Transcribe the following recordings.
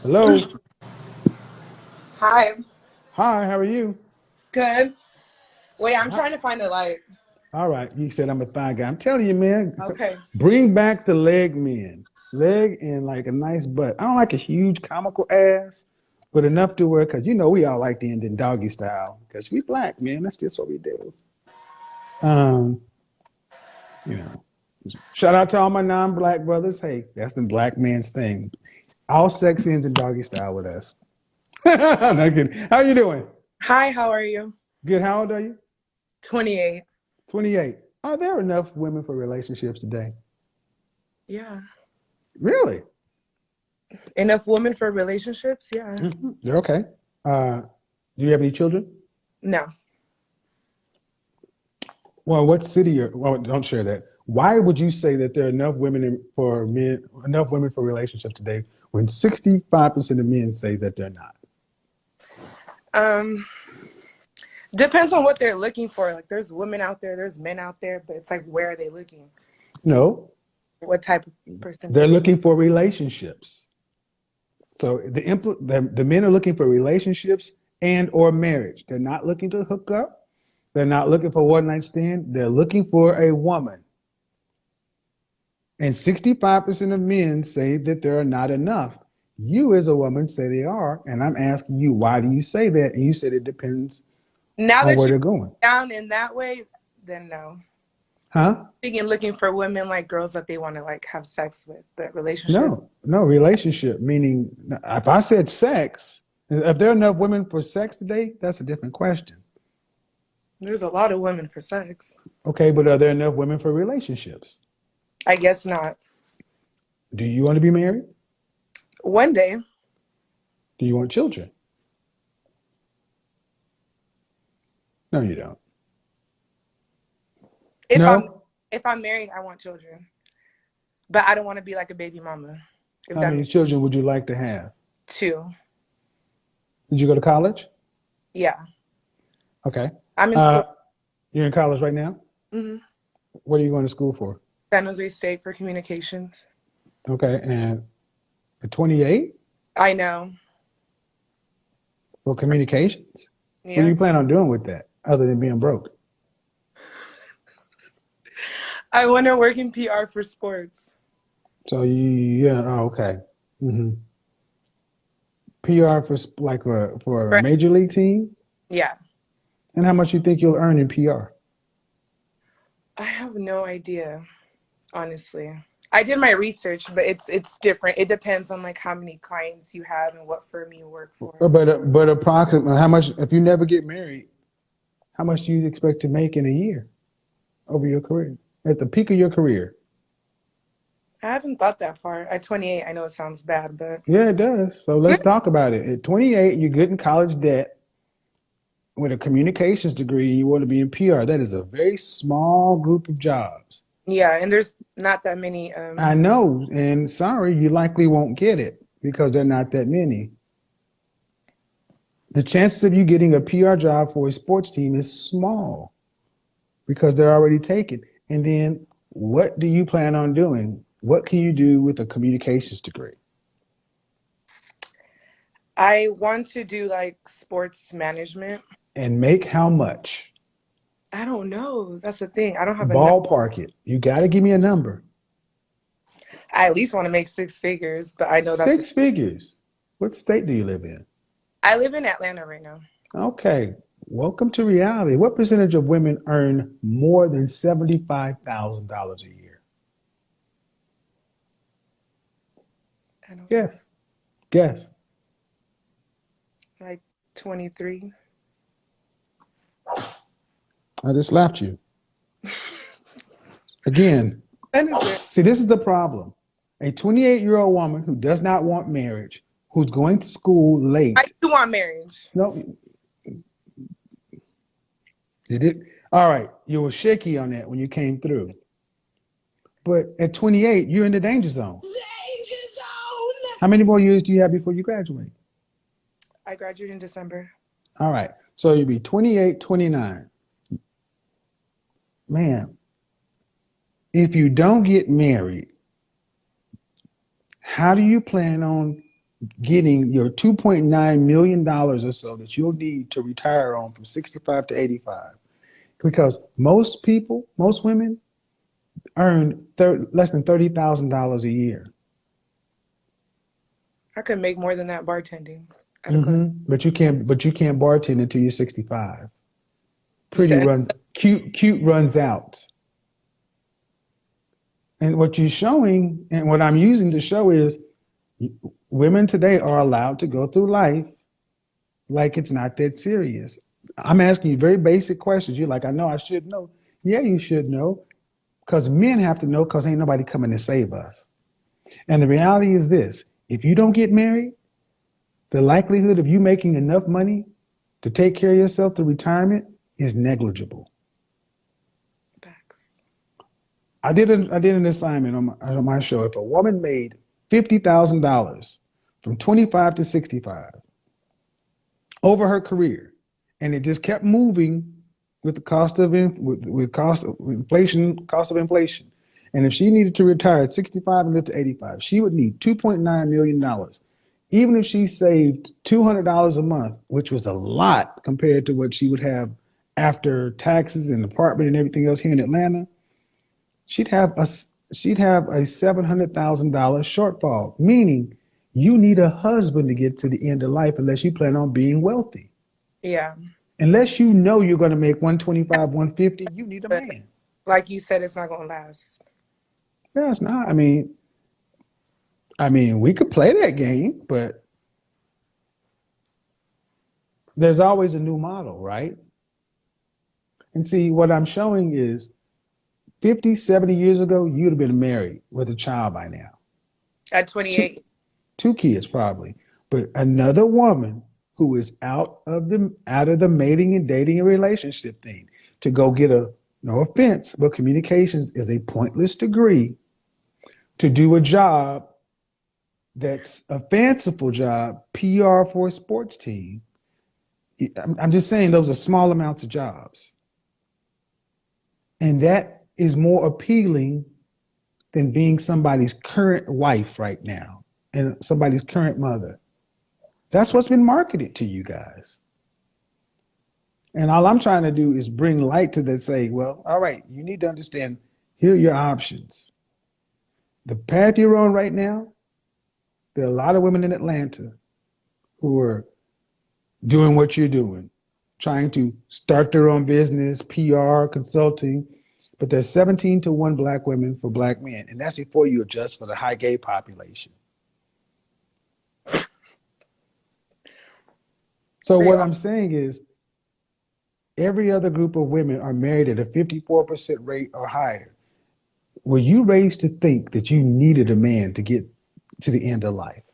Hello. Hi. Hi, how are you? Good. Wait, I'm Hi. trying to find a light. All right. You said I'm a thigh guy. I'm telling you, man, Okay. bring back the leg men. Leg and like a nice butt. I don't like a huge comical ass, but enough to where, because we all like the end in doggy style. Because we black, man. That's just what we do. Um, you know, Shout out to all my non-black brothers. Hey, that's the black man's thing. All sex ends in doggy style with us. Not kidding. How you doing? Hi, how are you? Good. How old are you? 28. 28. Are there enough women for relationships today? Yeah. Really? Enough women for relationships? Yeah. They're okay. Uh, do you have any children? No. Well, what city? Well, don't share that. Why would you say that there are enough for men, enough women for relationships today, when 65% of men say that they're not? Um, Depends on what they're looking for. Like there's women out there, there's men out there, but it's like where are they looking? No, What type of person they're they looking for relationships. So the men are looking for relationships and or marriage. They're not looking to hook up. They're not looking for one night stand. They're looking for a woman. And 65% of men say that there are not enough. You, as a woman, say they are. And I'm asking you, why do you say that? And you said it depends now on that where you're they're going. down in that way, then no. Huh? Thinking looking for women like girls that they want to like have sex with, but relationship. No, no relationship. Meaning, if I said sex, if there are enough women for sex today, that's a different question. There's a lot of women for sex. Okay, but are there enough women for relationships? I guess not. Do you want to be married? One day, Do you want children? No, you don't. if I'm No? if I'm married, I want children. But I don't want to be like a baby mama. If How that many makes children would you like to have? two. Did you go to college? Yeah. Okay. I'm in Uh, school. you're in college right now? hmm What are you going to school for? San Jose State for communications. Okay. And at 28 I know. for communications? What do Yeah. you plan on doing with that other than being broke? I want to work in PR for sports. So yeah, oh, okay. PR for for a Right. major league team? Yeah. And how much you think you'll earn in PR? I have no idea, honestly. I did my research, but it's different. It depends on like how many clients you have and what firm you work for. But approximately how much if you never get married, how much do you expect to make in a year over your career? At the peak of your career? I haven't thought that far. At 28, I know it sounds bad, but Yeah, it does. So let's talk about it. At 28, you're good in college debt with a communications degree and you want to be in PR. That is a very small group of jobs. yeah, and there's not that many I know, and sorry, you likely won't get it because there are not that many. The chances of you getting a PR job for a sports team is small because they're already taken. And then what do you plan on doing? What can you do with a communications degree? I want to do like sports management. And make how much? I don't know. That's the thing. I don't have enough. Ballpark it. You got to give me a number. I at least want to make six figures, but I know that's a, Six figures. What state do you live in? I live in Atlanta right now. Okay. Welcome to reality. What percentage of women earn more than $75,000 a year? I don't know. Guess. Guess. Like 23. I just laughed you. Again, That is it. see, this is the problem. A 28-year-old woman who does not want marriage, who's going to school I late. do want marriage. No, did it? All right. You were shaky on that when you came through. But at 28, you're in the danger zone. Danger zone. How many more years do you have before you graduate? I graduated in December. All right. So you'll be 28, 29. Man, if you don't get married, how do you plan on getting your $2.9 million or so that you'll need to retire on from 65 to 85. Because most people, most women earn less than $30,000 a year. I could make more than that bartending at a club. But you can't bartend until you're 65. You said Cute runs out. And what you're showing and what I'm using to show is women today are allowed to go through life like it's not that serious. I'm asking you very basic questions. You're like, I know I should know. Yeah, you should know because men have to know because ain't nobody coming to save us. And the reality is this: if you don't get married, the likelihood of you making enough money to take care of yourself through retirement is negligible. facts. I did an assignment on my show. If a woman made $50,000 from 25 to 65 over her career, and it just kept moving with the cost of inflation, and if she needed to retire at 65 and live to 85, she would need $2.9 million. Even if she saved $200 a month, which was a lot compared to what she would have after taxes and apartment and everything else here in Atlanta, she'd have a $700,000 shortfall, meaning you need a husband to get to the end of life unless you plan on being wealthy. Yeah. Unless you know you're going to make 125, 150, you need a But man. like you said, it's not going to last. Yeah, it's not. We could play that game, but there's always a new model, right? And see, what I'm showing is 50, 70 years ago, you'd have been married with a child by now. At Two, 28. two kids probably. But another woman who is out of the mating and dating and relationship thing to go get no offense, but communications is a pointless degree to do a job that's a fanciful job, PR for a sports team. I'm just saying those are small amounts of jobs. And that is more appealing than being somebody's current wife right now and somebody's current mother. That's what's been marketed to you guys. And all I'm trying to do is bring light to that, say, well, all right, you need to understand, here are your options. The path you're on right now, there are a lot of women in Atlanta who are doing what you're doing, trying to start their own business, PR, consulting, but there's 17 to 1 black women for black men. And that's before you adjust for the high gay population. So what I'm saying is every other group of women are married at a 54% rate or higher. Were you raised to think that you needed a man to get to the end of life?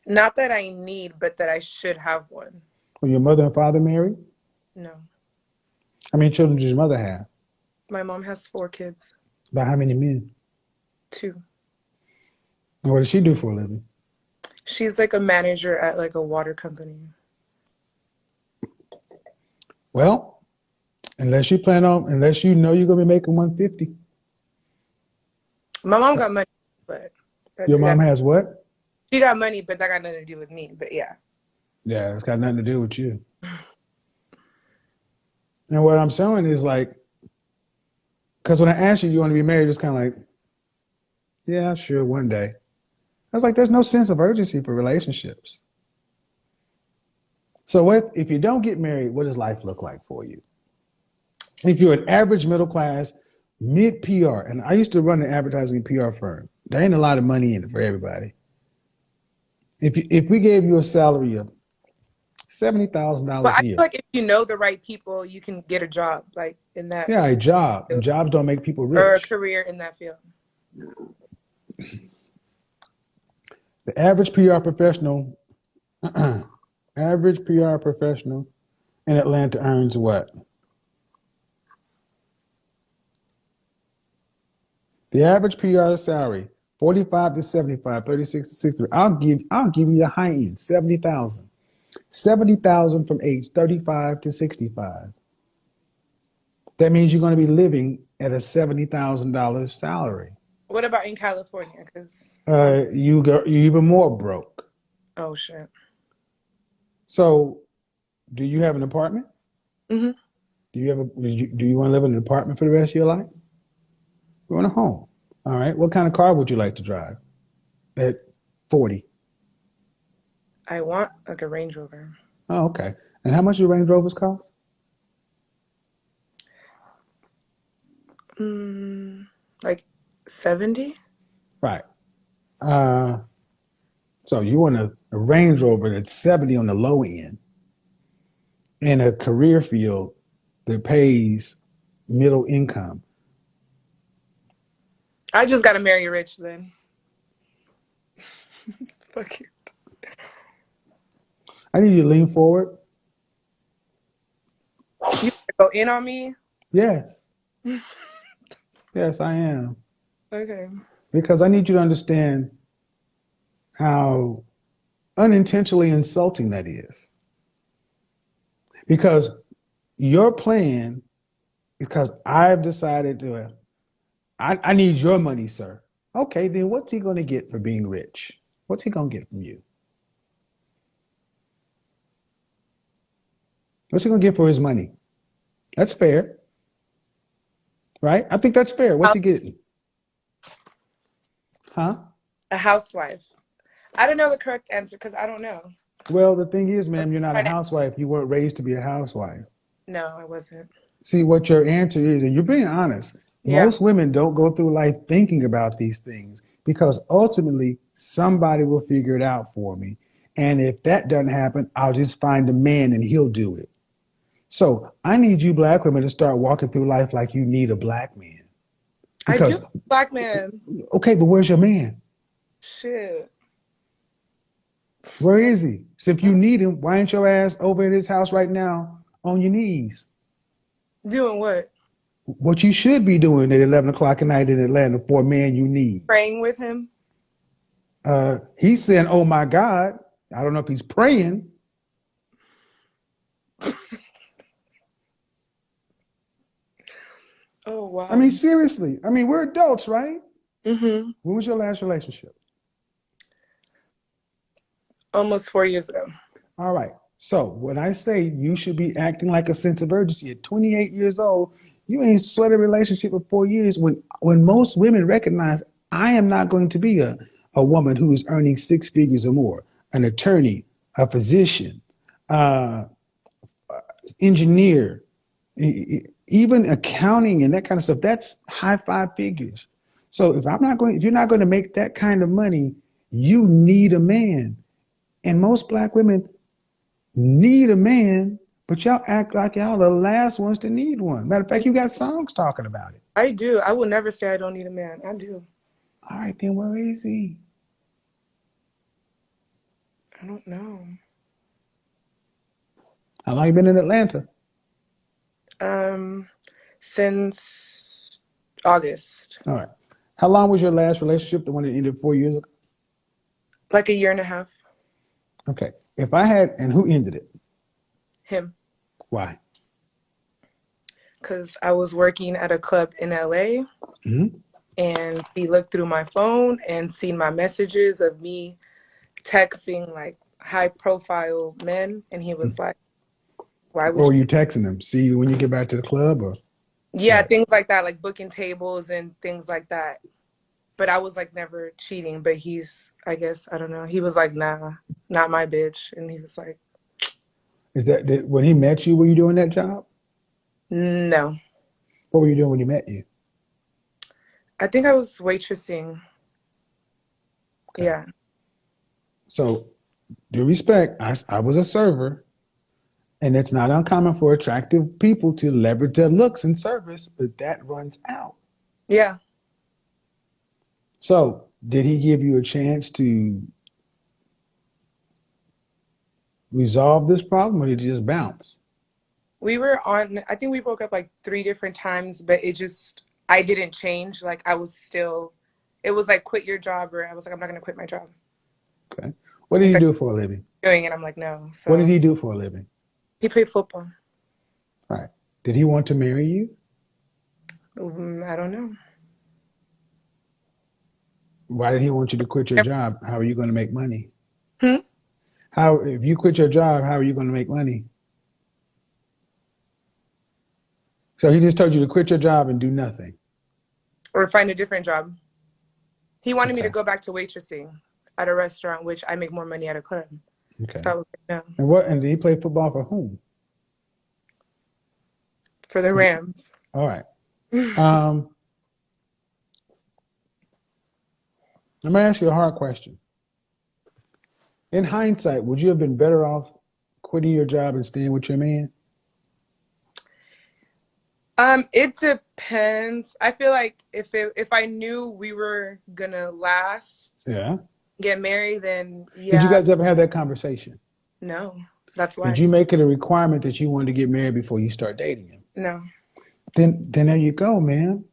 Not that I need, but that I should have one. Were your mother and father married? No. How many children does your mother have? My mom has 4 kids. By how many men? 2. And what does she do for a living? She's like a manager at like a water company. Well, unless you know you're gonna be making 150. My mom got money, but Your mom has what? She got money, but that got nothing to do with me. But yeah. Yeah, it's got nothing to do with you. And what I'm showing is like, because when I asked you want to be married, it's kind of like, yeah, sure, one day. I was like, there's no sense of urgency for relationships. So if you don't get married, what does life look like for you? If you're an average middle class, mid PR, and I used to run an advertising PR firm, there ain't a lot of money in it for everybody. If we gave you a salary of $70,000 But I a feel year. like if you know the right people, you can get a job like in that. Yeah, a job. And jobs don't make people rich. Or a career in that field. The average PR professional, average PR professional in Atlanta earns what? The average PR salary, 45 to 75, 36 to 63. I'll give you a high end, 70,000. 70,000 from age 35 to 65. That means you're going to be living at a $70,000 salary. What about in California? Because I'm You're even more broke. oh shit. So, do you have an apartment? Hmm. Do you want to live in an apartment for the rest of your life? You want a home. All right. What kind of car would you like to drive at 40? I want like a Range Rover. Oh, okay. And how much do Range Rovers cost? Like 70? Right. Uh, so you want a Range Rover that's 70 on the low end in a career field that pays middle income. I just gotta marry rich then. Fuck it. I need you to lean forward. You go in on me? Yes. Yes, I am. Okay. Because I need you to understand how unintentionally insulting that is. Because your plan, because I've decided to, I need your money, sir. Okay, then what's he going to get for being rich? What's he going to get from you? What's he going to get for his money? That's fair, right? I think that's fair. What's he getting? Huh? A housewife. I don't know the correct answer because I don't know. Well, the thing is, ma'am, you're not a Try to- housewife. You weren't raised to be a housewife. No, I wasn't. See, what your answer is, and you're being honest, Yeah, most women don't go through life thinking about these things because ultimately somebody will figure it out for me. And if that doesn't happen, I'll just find a man and he'll do it. So I need you black women to start walking through life like you need a black man. I do. Because, Black man. okay, but where's your man? Shit. Where is he? So if you need him, why ain't your ass over at his house right now on your knees? Doing what? What you should be doing at 11 o'clock at night in Atlanta for a man you need. Praying with him? He's saying, oh my God. I don't know if he's praying. Oh, I wow. mean, seriously. I mean, we're adults, right? Mm-hmm. When was your last relationship? Almost 4 years ago. All right. So when I say you should be acting like a sense of urgency at 28 years old, you ain't sweat a relationship for 4 years when most women recognize I am not going to be a woman who is earning six figures or more, an attorney, a physician, uh, engineer, even accounting and that kind of stuff. That's high five figures. So if you're not going to make that kind of money, you need a man. And most black women need a man, but y'all act like y'all the last ones to need one. Matter of fact, you got songs talking about it. I do. I will never say I don't need a man. I do. All right, then where is he? I don't know. How long you been in Atlanta? Um, since August. All right. How long was your last relationship, the one that ended 4 years ago? Like a year and a half. Okay. If I had, and who ended it? Him. Why? Because I was working at a club in LA Mm-hmm. and he looked through my phone and seen my messages of me texting like high profile men. And he was like, why Or would were you texting them? See you when you get back to the club or yeah, what? things like that, like booking tables and things like that. But I was like never cheating. But he's, I guess, I don't know. He was like, nah, not my bitch. And he was like, Is when he met you, were you doing that job? no. What were you doing when he met you? I think I was waitressing. Okay. Yeah. So, due respect, I was a server, and it's not uncommon for attractive people to leverage their looks in service, but that runs out. Yeah. So, did he give you a chance to resolve this problem, or did he just bounce? We were on, I think we broke up like 3 different times, but it just, I didn't change. Like I was still, it was like quit your job, or I was like, I'm not going to quit my job. Okay. What did He's he like, do for a living? doing it. I'm like, no. What did So he do for a living? he played football. All right. Did he want to marry you? I don't know. Why did he want you to quit your job? How are you going to make money? Hmm? How, if you quit your job, how are you going to make money? So he just told you to quit your job and do nothing. Or find a different job. He wanted me to Okay. go back to waitressing at a restaurant, which I make more money at a club. So Okay. I was like, no, And what? And did he play football for whom? for the Rams. All right. Um, I'm gonna ask you a hard question. In hindsight, would you have been better off quitting your job and staying with your man? It depends. I feel like if I knew we were gonna last, Yeah. get married, then Did you yeah, guys ever have that conversation? no. That's Did why. you make it a requirement that you wanted to get married before you start dating him? No. Then there you go, man.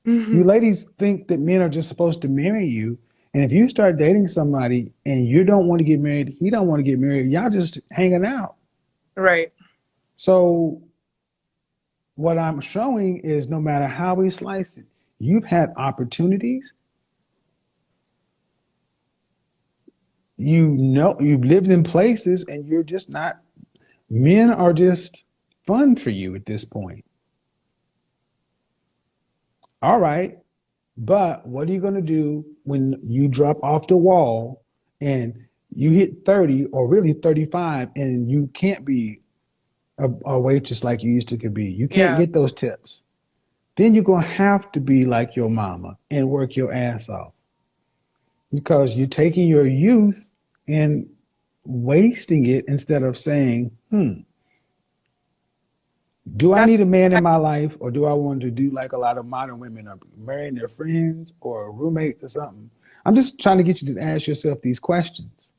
You ladies think that men are just supposed to marry you. And if you start dating somebody and you don't want to get married, he don't want to get married, y'all just hanging out. Right. So what I'm showing is no matter how we slice it, you've had opportunities. You know, you've lived in places and you're just not, men are just fun for you at this point. All right. But what are you going to do when you drop off the wall and you hit 30 or really 35 and you can't be a waitress like you used to could be? You can't Yeah. get those tips. Then you're going to have to be like your mama and work your ass off because you're taking your youth and wasting it instead of saying, do I That's need a man in my life or do I want to do like a lot of modern women are marrying their friends or roommates or something? I'm just trying to get you to ask yourself these questions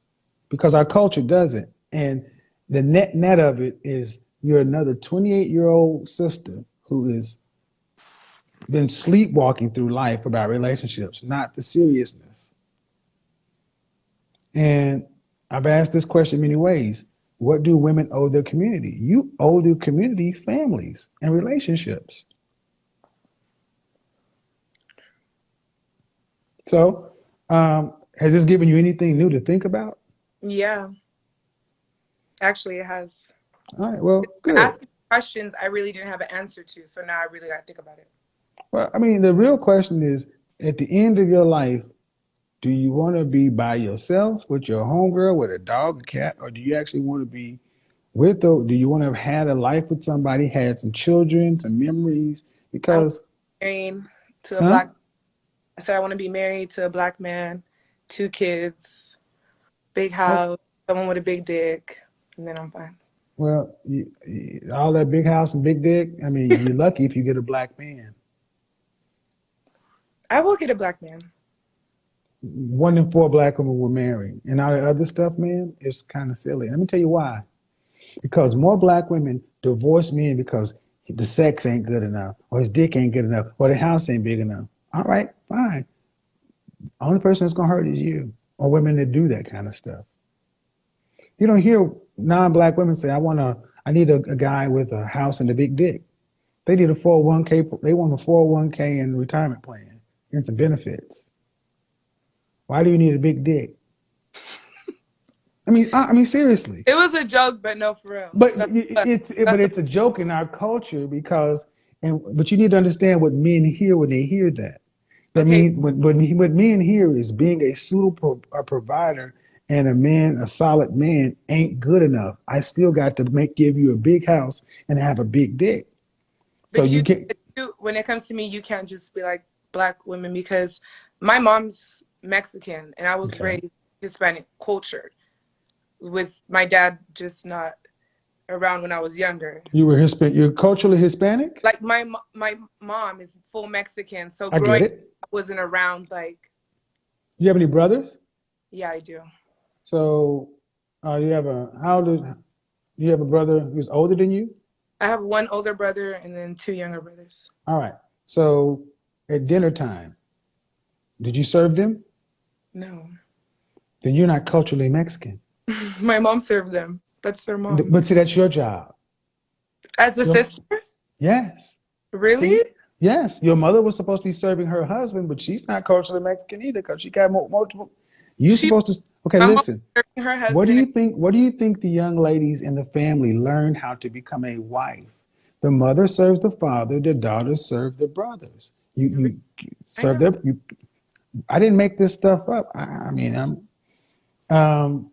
because our culture doesn't. And the net of it is you're another 28-year-old sister who has been sleepwalking through life about relationships, not the seriousness. And I've asked this question many ways. What do women owe their community? You owe the community families and relationships. So, has this given you anything new to think about? yeah. Actually, it has. All right, well, good. Asking questions I really didn't have an answer to, so now I really got to think about it. Well, I mean, the real question is at the end of your life, do you want to be by yourself with your homegirl, with a dog, a cat, or do you actually want to be with, or do you want to have had a life with somebody, had some children, some memories? I want Because, to be married to a huh? black. I said I want to be married to a black man, 2 kids, big Oh, house, someone with a big dick, and then I'm fine. well, all that big house and big dick. I mean, you're lucky if you get a black man. I will get a black man. 1 in 4 black women will marry, and all that other stuff, man, is kind of silly. Let me tell you why. Because more black women divorce men because the sex ain't good enough, or his dick ain't good enough, or the house ain't big enough. All right, fine. Only person that's gonna hurt is you, or women that do that kind of stuff. You don't hear non-black women say, I need a guy with a house and a big dick." They need a 401k. They want a 401k and retirement plan and some benefits. Why do you need a big dick? I mean, seriously. It was a joke, but no, for real. But That's, but that's it's a joke in our culture because but you need to understand what men hear when they hear that. That okay. means what men hear is being a suitable provider and a solid man ain't good enough. I still got to give you a big house and have a big dick. So But you get when it comes to me, you can't just be like black women because my mom's Mexican and I was okay. raised Hispanic culture with my dad just not around when I was younger. You were Hispanic. You're culturally Hispanic. Like my mom is full Mexican, so I growing get up, it. I wasn't around like You have any brothers? yeah, I do. So you have a how old is, you have a brother who's older than you? I have one older brother and then 2 younger brothers. All right. So at dinner time, did you serve them? No. Then you're not culturally Mexican. My mom served them. That's their mom. But see, that's your job. As a Your, sister? yes. Really? See? Yes, your mother was supposed to be serving her husband, but she's not culturally Mexican either because she got multiple. You She, supposed to. Okay, my mom listen. serving her What do husband. you think? What do you think the young ladies in the family learn how to become a wife? The mother serves the father. The daughters serve the brothers. You I serve know. their. You, I didn't make this stuff up. I mean, um.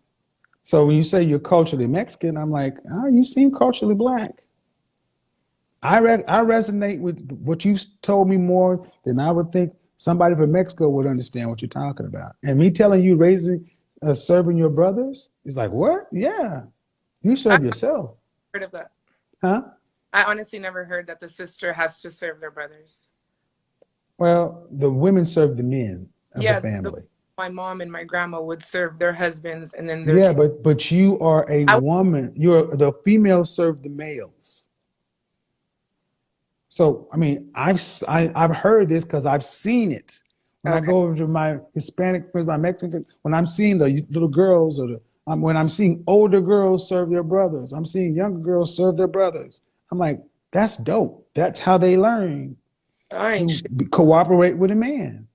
So when you say you're culturally Mexican, I'm like, oh, you seem culturally black. I resonate with what you told me more than I would think somebody from Mexico would understand what you're talking about. And me telling you raising, serving your brothers is like, what? Yeah, you I serve yourself, heard of that. huh? I honestly never heard that the sister has to serve their brothers. Well, the women serve the men of the Yeah, family. my mom and my grandma would serve their husbands and then their Yeah, kids. but you are a I woman. You're the females serve the males. So, I mean, I've heard this because I've seen it. When I okay. go over to my Hispanic friends, my Mexican, when I'm seeing the little girls when I'm seeing older girls serve their brothers, I'm seeing younger girls serve their brothers. I'm like, that's dope. That's how they learn I ain't to shit. cooperate with a man.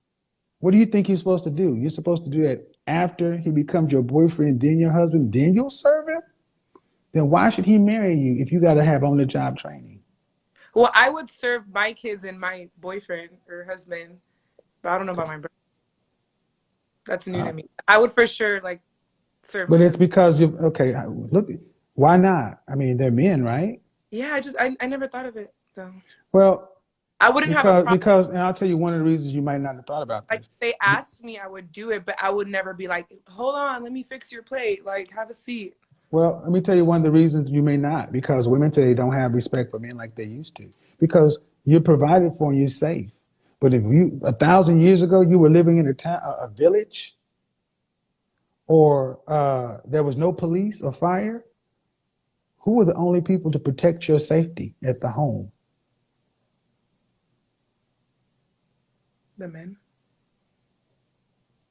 What do you think you're supposed to do? You're supposed to do that after he becomes your boyfriend, then your husband, then you'll serve him? Then why should he marry you if you got to have on the job training? Well, I would serve my kids and my boyfriend or husband, but I don't know about my brother. That's new Uh, to me. I would for sure like serve But my it's husband. because you okay. Look, why not? I mean, they're men, right? Yeah, I never thought of it though. Well, I wouldn't have a problem. and I'll tell you one of the reasons you might not have thought about Like this. if they asked me, I would do it, but I would never be like, hold on, let me fix your plate. Like, have a seat. Well, let me tell you one of the reasons you may not, because women today don't have respect for men like they used to, because you're provided for and you're safe. But if you 1,000 years ago you were living in a town, a village, or there was no police or fire, who were the only people to protect your safety at the home? The men.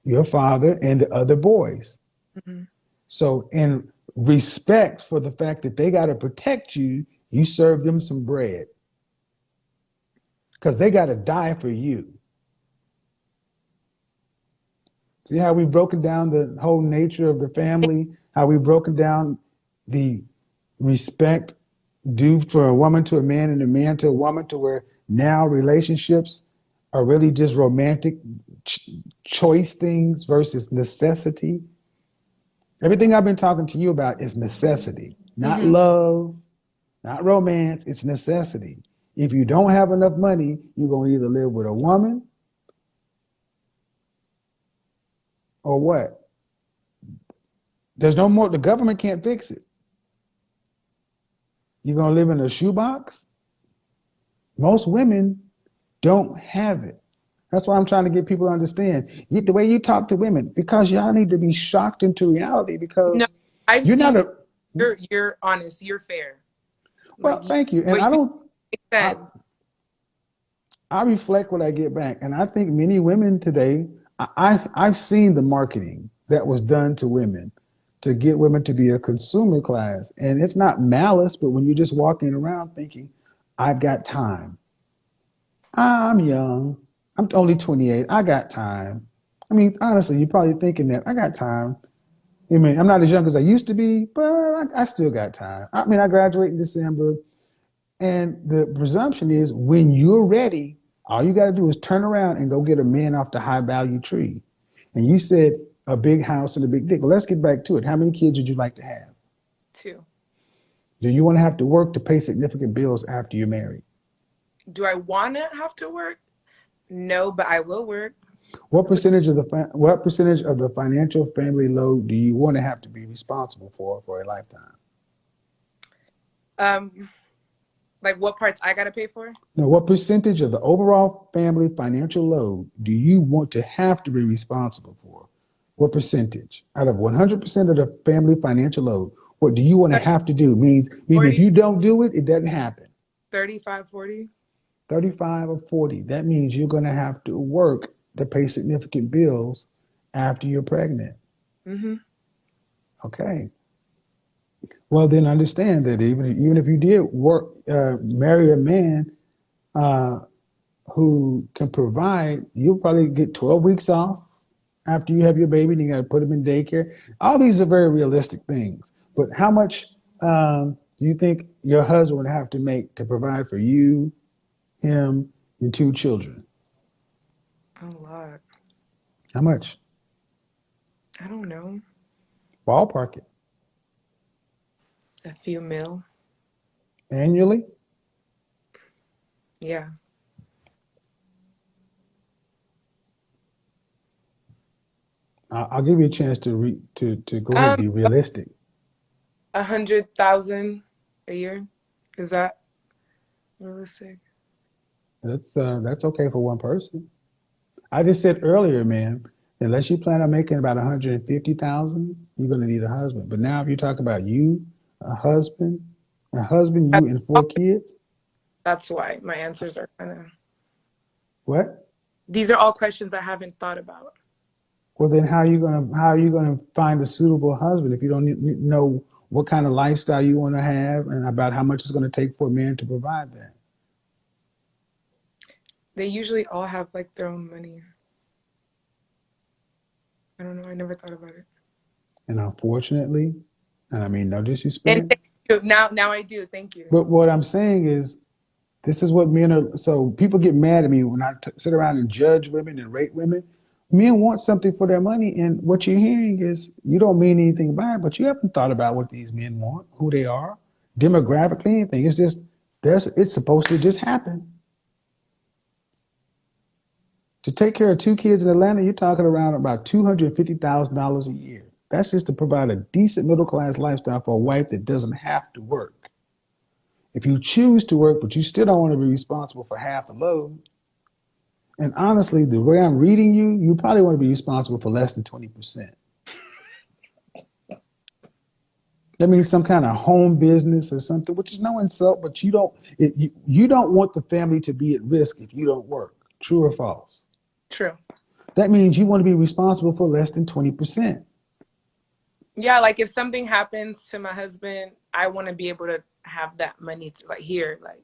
Your father and the other boys. Hmm. So, in respect for the fact that they got to protect you, you serve them some bread because they got to die for you. See how we've broken down the whole nature of the family, how we've broken down the respect due for a woman to a man and a man to a woman, to where now relationships are really just romantic ch- choice things versus necessity. Everything I've been talking to you about is necessity, not Hmm. love, not romance. It's necessity. If you don't have enough money, you're going to either live with a woman or what? There's no more, the government can't fix it. You're going to live in a shoebox? Most women don't have it. That's why I'm trying to get people to understand the way you talk to women, because y'all need to be shocked into reality No, because I've you're seen not a, you're honest, you're fair. Like well, thank you. And what I you don't, I, said. I reflect what I get back. And I think many women today, I've seen the marketing that was done to women to get women to be a consumer class. And it's not malice, but when you're just walking around thinking, I've got time. I'm young. I'm only 28. I got time. I mean, honestly, you're probably thinking that I got time. I mean, I'm not as young as I used to be, but I still got time. I mean, I graduate in December. And the presumption is when you're ready, all you got to do is turn around and go get a man off the high value tree. And you said a big house and a big dick. Well, let's get back to it. How many kids would you like to have? Too. Do you want to have to work to pay significant bills after you're married? Do I wanna have to work? No, but I will work. What percentage of the financial family load do you want to have to be responsible for a lifetime? Um, like what parts I gotta pay for? Now, what percentage of the overall family financial load do you want to have to be responsible for? What percentage out of 100% of the family financial load? What do you want to have to do? Means if 40, you don't do it, it doesn't happen. 35, 40. 35 or 40. That means you're going to have to work to pay significant bills after you're pregnant. Mm-hmm. Okay. Well, then understand that even if you did work, marry a man, uh, who can provide, you'll probably get 12 weeks off after you have your baby, and you got to put them in daycare. All these are very realistic things. But how much do you think your husband would have to make to provide for you, him, and two children? A lot. How much? I don't know. Ballpark it. A few mil. Annually? Yeah. I'll give you a chance to go ahead and Um, be realistic. 100,000 a year. Is that realistic? That's okay for one person. I just said earlier, man, unless you plan on making about 150,000, you're gonna need a husband. But now if you talk about you, a husband, you and four kids, That's why my answers are kind of. what? These are all questions I haven't thought about. Well, then how are you gonna find a suitable husband if you don't know what kind of lifestyle you want to have and about how much it's going to take for a man to provide that? They usually all have like their own money. I don't know. I never thought about it. And unfortunately, and I mean no And disrespect, thank you. Now I do. Thank you. but what I'm saying is this is what men are. So people get mad at me when I sit around and judge women and rate women. Men want something for their money, and what you're hearing is you don't mean anything by it, but you haven't thought about what these men want, who they are, demographically, anything. It's just it's supposed to just happen. To take care of two kids in Atlanta, you're talking around about $250,000 a year. That's just to provide a decent middle class lifestyle for a wife that doesn't have to work. If you choose to work, but you still don't want to be responsible for half the load, and honestly, the way I'm reading you, you probably want to be responsible for less than 20%. That means some kind of home business or something, which is no insult, but you don't want the family to be at risk if you don't work. True or false? True. That means you want to be responsible for less than 20%. Yeah, like if something happens to my husband, I want to be able to have that money to like here, like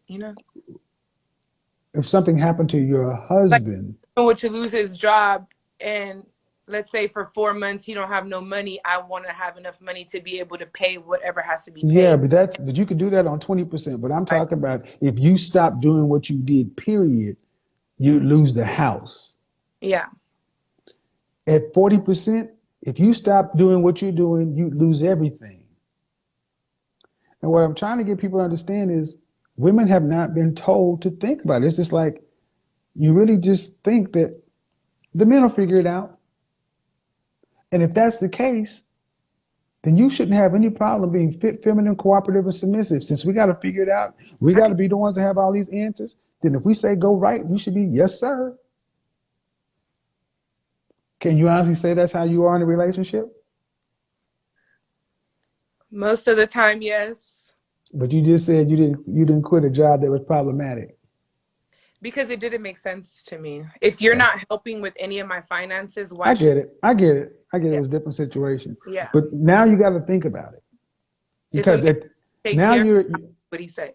If something happened to your like husband, to lose his job, and let's say for 4 months he don't have no money. I want to have enough money to be able to pay whatever has to be yeah, paid. but you could do that on 20%. But I'm Right. talking about if you stop doing what you did, period, you lose the house. Yeah. At 40%, if you stop doing what you're doing, you lose everything. And what I'm trying to get people to understand is women have not been told to think about it. It's just like you really just think that the men will figure it out. And if that's the case, then you shouldn't have any problem being fit, feminine, cooperative, and submissive. Since we got to figure it out, we I got can to be the ones that have all these answers. Then if we say go right, we should be yes, sir. Can you honestly say that's how you are in a relationship? most of the time, yes, But you just said you didn't quit a job that was problematic. because it didn't make sense to me. If you're Okay. not helping with any of my finances, I why should? get it. I get it. I get it. It Yeah. was a different situation. Yeah. But now you got to think about it If a because man take now care, you're what he say?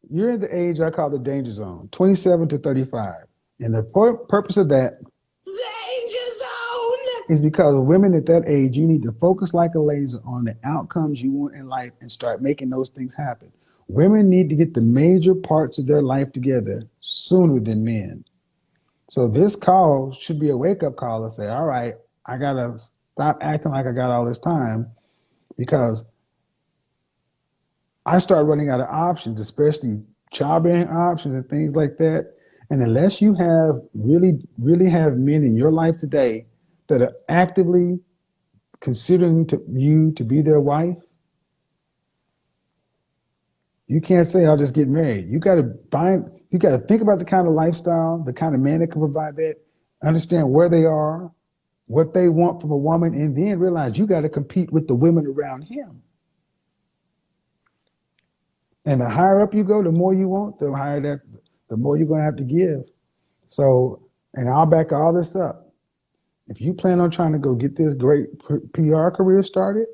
you're in the age I call the danger zone, 27 to 35. And the purpose of that Danger zone. is because women at that age, you need to focus like a laser on the outcomes you want in life and start making those things happen. Women need to get the major parts of their life together sooner than men. So this call should be a wake up call and say, all right, I got to stop acting like I got all this time because I start running out of options, especially childbearing options and things like that. And unless you have really have men in your life today that are actively considering you to be their wife, you can't say I'll just get married. You got to think about the kind of lifestyle, the kind of man that can provide that, understand where they are, what they want from a woman, and then realize you got to compete with the women around him. And the higher up you go, the more you want, the more you're going to have to give. So, and I'll back all this up. If you plan on trying to go get this great PR career started,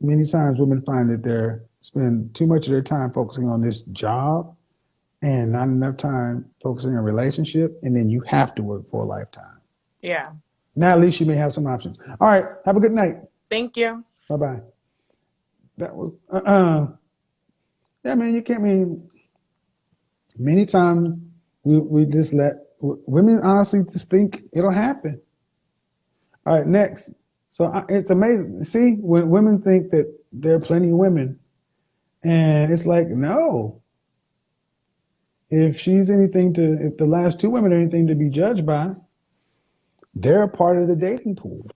many times women find that they're spend too much of their time focusing on this job and not enough time focusing on a relationship, and then you have to work for a lifetime. Yeah. Now at least you may have some options. All right, have a good night. Thank you. Bye bye. That was yeah, man. You can't mean many times we just let women honestly just think it'll happen. All right, next. So it's amazing. See, when women think that there are plenty of women, and it's like, no. If the last two women are anything to be judged by, they're a part of the dating pool.